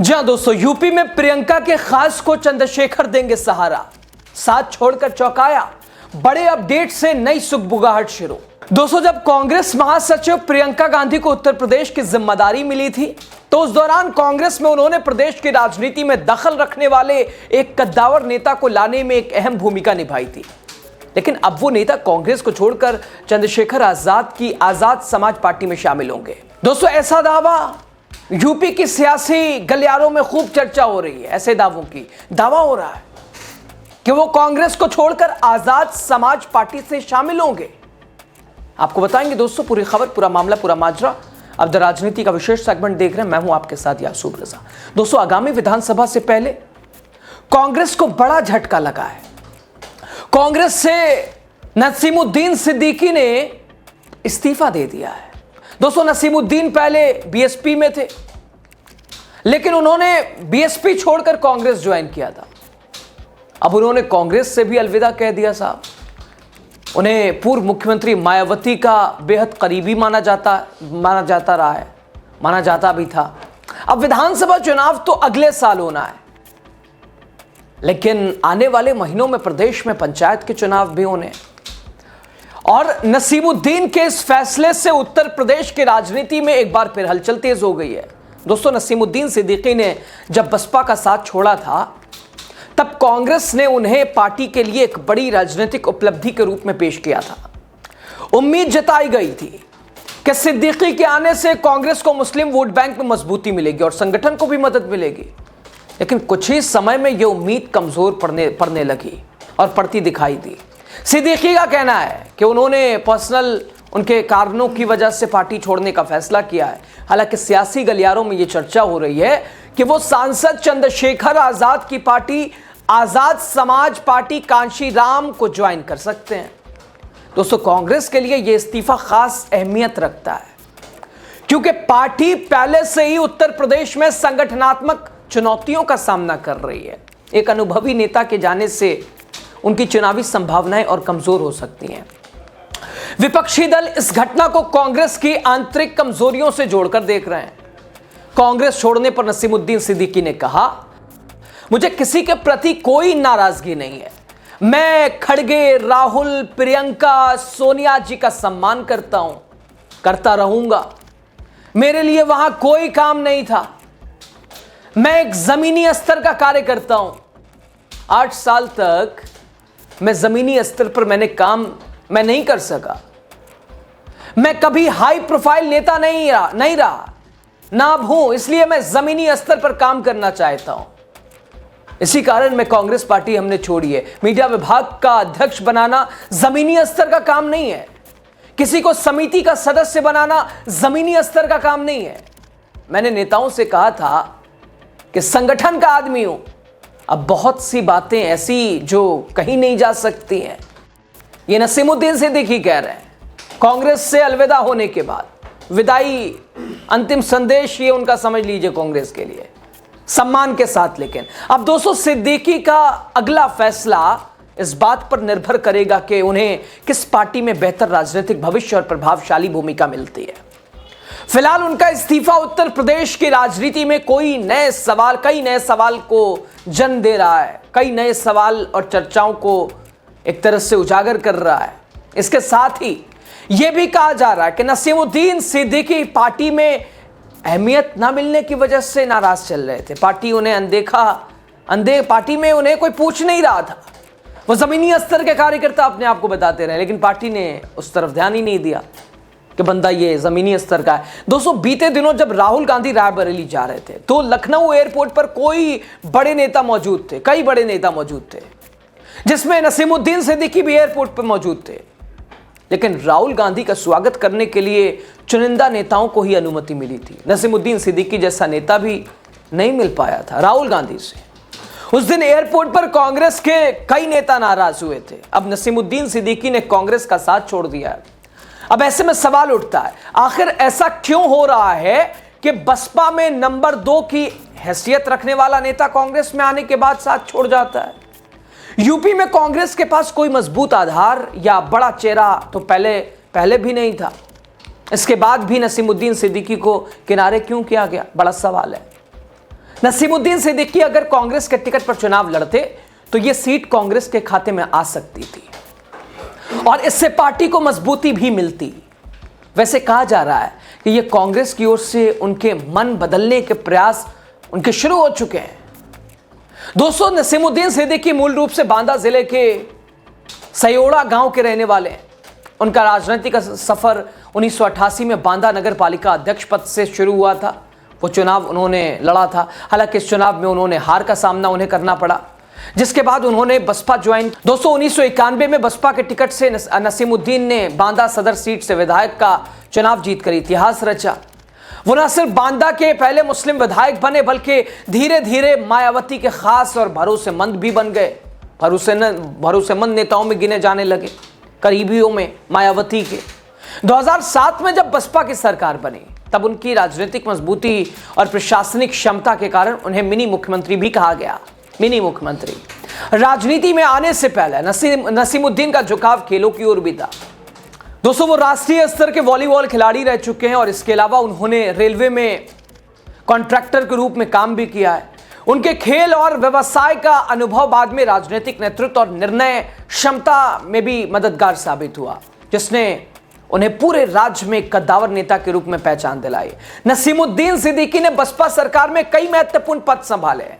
जी हां दोस्तों, यूपी में प्रियंका के खास को चंद्रशेखर देंगे सहारा, साथ छोड़कर चौंकाया, बड़े अपडेट से नई सुगबुगाहट शुरू। दोस्तों, जब कांग्रेस महासचिव प्रियंका गांधी को उत्तर प्रदेश की जिम्मेदारी मिली थी तो उस दौरान कांग्रेस में उन्होंने प्रदेश की राजनीति में दखल रखने वाले एक कद्दावर नेता को लाने में एक अहम भूमिका निभाई थी। लेकिन अब वो नेता कांग्रेस को छोड़कर चंद्रशेखर आजाद की आजाद समाज पार्टी में शामिल होंगे। दोस्तों, ऐसा दावा यूपी की सियासी गलियारों में खूब चर्चा हो रही है। ऐसे दावों की दावा हो रहा है कि वो कांग्रेस को छोड़कर आजाद समाज पार्टी से शामिल होंगे। आपको बताएंगे दोस्तों पूरी खबर, पूरा मामला, पूरा माजरा। अब द राजनीति का विशेष सेगमेंट देख रहे हैं, मैं हूं आपके साथ यासूब रजा। दोस्तों, आगामी विधानसभा से पहले कांग्रेस को बड़ा झटका लगा है। कांग्रेस से नसीमुद्दीन सिद्दीकी ने इस्तीफा दे दिया है। दोस्तों, नसीमुद्दीन पहले बीएसपी में थे, लेकिन उन्होंने बीएसपी छोड़कर कांग्रेस ज्वाइन किया था। अब उन्होंने कांग्रेस से भी अलविदा कह दिया साहब। उन्हें पूर्व मुख्यमंत्री मायावती का बेहद करीबी माना जाता भी था। अब विधानसभा चुनाव तो अगले साल होना है, लेकिन आने वाले महीनों में प्रदेश में पंचायत के चुनाव भी होने हैं। और नसीमुद्दीन के इस फैसले से उत्तर प्रदेश की राजनीति में एक बार फिर हलचल तेज हो गई है। दोस्तों, नसीमुद्दीन सिद्दीकी ने जब बसपा का साथ छोड़ा था तब कांग्रेस ने उन्हें पार्टी के लिए एक बड़ी राजनीतिक उपलब्धि के रूप में पेश किया था। उम्मीद जताई गई थी कि सिद्दीकी के आने से कांग्रेस को मुस्लिम वोट बैंक में मजबूती मिलेगी और संगठन को भी मदद मिलेगी। लेकिन कुछ ही समय में यह उम्मीद कमजोर पड़ने लगी और पड़ती दिखाई दी। सिद्दीकी का कहना है कि उन्होंने पर्सनल उनके कारणों की वजह से पार्टी छोड़ने का फैसला किया है। हालांकि सियासी गलियारों में यह चर्चा हो रही है कि वो सांसद चंद्रशेखर आजाद की पार्टी आजाद समाज पार्टी कांशीराम को ज्वाइन कर सकते हैं। दोस्तों, कांग्रेस के लिए यह इस्तीफा खास अहमियत रखता है, क्योंकि पार्टी पहले से ही उत्तर प्रदेश में संगठनात्मक चुनौतियों का सामना कर रही है। एक अनुभवी नेता के जाने से उनकी चुनावी संभावनाएं और कमजोर हो सकती हैं। विपक्षी दल इस घटना को कांग्रेस की आंतरिक कमजोरियों से जोड़कर देख रहे हैं। कांग्रेस छोड़ने पर नसीमुद्दीन सिद्दीकी ने कहा, मुझे किसी के प्रति कोई नाराजगी नहीं है। मैं खड़गे, राहुल, प्रियंका, सोनिया जी का सम्मान करता हूं, करता रहूंगा। मेरे लिए वहां कोई काम नहीं था। मैं एक जमीनी स्तर का कार्य करता हूं। 8 साल तक मैं जमीनी स्तर पर मैं नहीं कर सका। मैं कभी हाई प्रोफाइल नेता नहीं रहा, ना अब हूं। इसलिए मैं जमीनी स्तर पर काम करना चाहता हूं। इसी कारण मैं कांग्रेस पार्टी हमने छोड़ी है। मीडिया विभाग का अध्यक्ष बनाना जमीनी स्तर का काम नहीं है। किसी को समिति का सदस्य बनाना जमीनी स्तर का काम नहीं है। मैंने नेताओं से कहा था कि संगठन का आदमी हूं। अब बहुत सी बातें ऐसी जो कहीं नहीं जा सकती हैं। ये नसीमुद्दीन सिद्दीकी कह रहे हैं। कांग्रेस से अलविदा होने के बाद विदाई अंतिम संदेश ये उनका समझ लीजिए कांग्रेस के लिए, सम्मान के साथ। लेकिन अब दोस्तों, सिद्दीकी का अगला फैसला इस बात पर निर्भर करेगा कि उन्हें किस पार्टी में बेहतर राजनीतिक भविष्य और प्रभावशाली भूमिका मिलती है। फिलहाल उनका इस्तीफा उत्तर प्रदेश की राजनीति में कई नए सवाल को जन्म दे रहा है। कई नए सवाल और चर्चाओं को एक तरह से उजागर कर रहा है। इसके साथ ही यह भी कहा जा रहा है कि नसीमुद्दीन सिद्दीकी पार्टी में अहमियत ना मिलने की वजह से नाराज चल रहे थे। पार्टी उन्हें पार्टी में उन्हें कोई पूछ नहीं रहा था। वो जमीनी स्तर के कार्यकर्ता अपने आप को बताते रहे, लेकिन पार्टी ने उस तरफ ध्यान ही नहीं दिया कि बंदा ये जमीनी स्तर का है। दोस्तों, बीते दिनों जब राहुल गांधी रायबरेली जा रहे थे तो लखनऊ एयरपोर्ट पर कई बड़े नेता मौजूद थे, जिसमें नसीमुद्दीन सिद्दीकी भी एयरपोर्ट पर मौजूद थे। लेकिन राहुल गांधी का स्वागत करने के लिए चुनिंदा नेताओं को ही अनुमति मिली थी। नसीमुद्दीन सिद्दीकी जैसा नेता भी नहीं मिल पाया था राहुल गांधी से। उस दिन एयरपोर्ट पर कांग्रेस के कई नेता नाराज हुए थे। अब नसीमुद्दीन सिद्दीकी ने कांग्रेस का साथ छोड़ दिया है। अब ऐसे में सवाल उठता है, आखिर ऐसा क्यों हो रहा है कि बसपा में नंबर 2 की हैसियत रखने वाला नेता कांग्रेस में आने के बाद साथ छोड़ जाता है? यूपी में कांग्रेस के पास कोई मजबूत आधार या बड़ा चेहरा तो पहले भी नहीं था। इसके बाद भी नसीमुद्दीन सिद्दीकी को किनारे क्यों किया गया? बड़ा सवाल है। नसीमुद्दीन सिद्दीकी अगर कांग्रेस के टिकट पर चुनाव लड़ते तो यह सीट कांग्रेस के खाते में आ सकती थी और इससे पार्टी को मजबूती भी मिलती। वैसे कहा जा रहा है कि यह कांग्रेस की ओर से उनके मन बदलने के प्रयास उनके शुरू हो चुके हैं। दोस्तों, नसीमुद्दीन सिद्दीकी मूल रूप से बांदा जिले के सयोड़ा गांव के रहने वाले हैं। उनका राजनीतिक सफर 1988 में बांदा नगर पालिका अध्यक्ष पद से शुरू हुआ था। वो चुनाव उन्होंने लड़ा था, हालांकि इस चुनाव में उन्होंने हार का सामना उन्हें करना पड़ा, जिसके बाद उन्होंने बसपा ज्वाइन। दोस्तों, 1991 में बसपा के टिकट से नसीमुद्दीन ने बांदा सदर सीट से विधायक का चुनाव जीतकर इतिहास रचा। वो न सिर्फ बांदा के पहले मुस्लिम विधायक बने बल्कि धीरे धीरे मायावती के खास और भरोसेमंद भी बन गए। भरोसेमंद नेताओं में गिने जाने लगे, करीबियों में मायावती के। 2007 में जब बसपा की सरकार बनी तब उनकी राजनीतिक मजबूती और प्रशासनिक क्षमता के कारण उन्हें मिनी मुख्यमंत्री भी कहा गया। मिनी मुख्यमंत्री। राजनीति में आने से पहले नसीमुद्दीन का झुकाव खेलों की ओर भी था। दोस्तों, वो राष्ट्रीय स्तर के वॉलीबॉल खिलाड़ी रह चुके हैं और इसके अलावा उन्होंने रेलवे में कॉन्ट्रैक्टर के रूप में काम भी किया है। उनके खेल और व्यवसाय का अनुभव बाद में राजनीतिक नेतृत्व और निर्णय क्षमता में भी मददगार साबित हुआ, जिसने उन्हें पूरे राज्य में कद्दावर नेता के रूप में पहचान दिलाई। नसीमुद्दीन सिद्दीकी ने बसपा सरकार में कई महत्वपूर्ण पद संभाले हैं।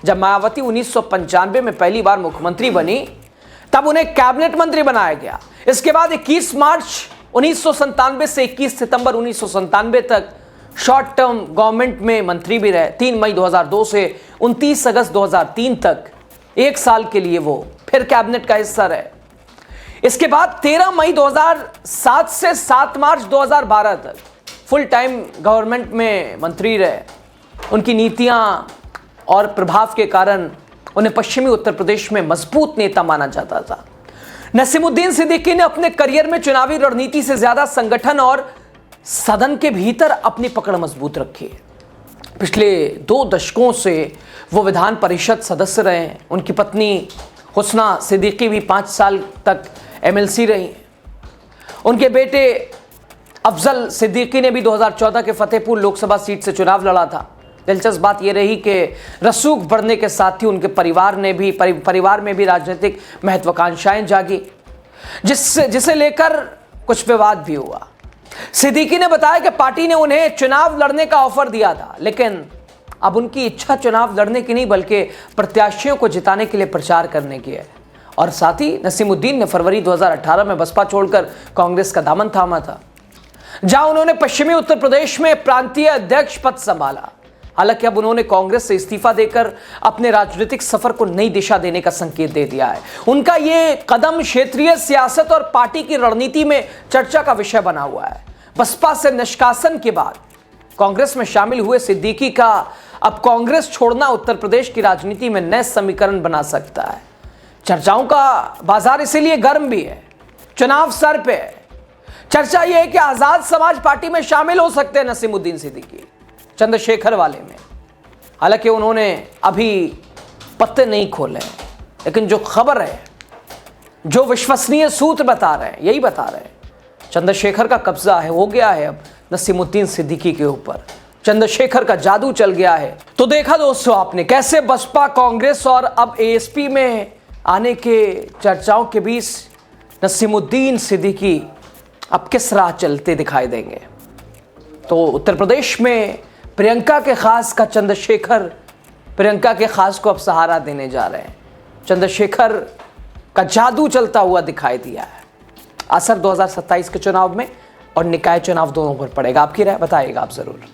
जब मायावती 1995 में पहली बार मुख्यमंत्री बनी तब उन्हें कैबिनेट मंत्री बनाया गया। इसके बाद 21 मार्च 1997 से 21 सितंबर 1997 तक शॉर्ट टर्म गवर्नमेंट में मंत्री भी रहे। 3 मई 2002 से 29 अगस्त 2003 तक 1 साल के लिए वो फिर कैबिनेट का हिस्सा रहे। इसके बाद 13 मई 2007 से 7 मार्च 2012 तक फुल टाइम गवर्नमेंट में मंत्री रहे। उनकी नीतियां और प्रभाव के कारण उन्हें पश्चिमी उत्तर प्रदेश में मजबूत नेता माना जाता था। नसीमुद्दीन सिद्दीकी ने अपने करियर में चुनावी रणनीति से ज्यादा संगठन और सदन के भीतर अपनी पकड़ मजबूत रखी है। पिछले 2 दशकों से वो विधान परिषद सदस्य रहे हैं। उनकी पत्नी हुस्ना सिद्दीकी भी 5 साल तक एमएलसी रही हैं। उनके बेटे अफजल सिद्दीकी ने भी 2014 के फतेहपुर लोकसभा सीट से चुनाव लड़ा था। दिलचस्प बात यह रही कि रसूख बढ़ने के साथ ही उनके परिवार में भी राजनीतिक महत्वाकांक्षाएं जागी, जिसे लेकर कुछ विवाद भी हुआ। सिद्दीकी ने बताया कि पार्टी ने उन्हें चुनाव लड़ने का ऑफर दिया था, लेकिन अब उनकी इच्छा चुनाव लड़ने की नहीं बल्कि प्रत्याशियों को जिताने के लिए प्रचार करने की है। और साथ ही नसीमुद्दीन ने फरवरी 2018 में बसपा छोड़कर कांग्रेस का दामन थामा था, जहां उन्होंने पश्चिमी उत्तर प्रदेश में प्रांतीय अध्यक्ष पद संभाला। हालांकि अब उन्होंने कांग्रेस से इस्तीफा देकर अपने राजनीतिक सफर को नई दिशा देने का संकेत दे दिया है। उनका ये कदम क्षेत्रीय सियासत और पार्टी की रणनीति में चर्चा का विषय बना हुआ है। बसपा से निष्कासन के बाद कांग्रेस में शामिल हुए सिद्दीकी का अब कांग्रेस छोड़ना उत्तर प्रदेश की राजनीति में नए समीकरण बना सकता है। चर्चाओं का बाजार इसीलिए गर्म भी है, चुनाव सर पे है। चर्चा यह है कि आजाद समाज पार्टी में शामिल हो सकते हैं नसीमुद्दीन सिद्दीकी चंद्रशेखर वाले में। हालांकि उन्होंने अभी पत्ते नहीं खोले हैं, लेकिन जो खबर है, जो विश्वसनीय सूत्र बता रहे हैं, यही बता रहे हैं चंद्रशेखर का कब्जा है, हो गया है अब नसीमुद्दीन सिद्दीकी के ऊपर। चंद्रशेखर का जादू चल गया है। तो देखा दोस्तों आपने कैसे बसपा, कांग्रेस और अब एएसपी में आने के चर्चाओं के बीच नसीमुद्दीन सिद्दीकी अब किस राह चलते दिखाई देंगे। तो उत्तर प्रदेश में प्रियंका के खास का चंद्रशेखर प्रियंका के खास को अब सहारा देने जा रहे हैं। चंद्रशेखर का जादू चलता हुआ दिखाई दिया है। असर 2027 के चुनाव में और निकाय चुनाव दोनों पर पड़ेगा। आपकी राय बताइएगा आप जरूर।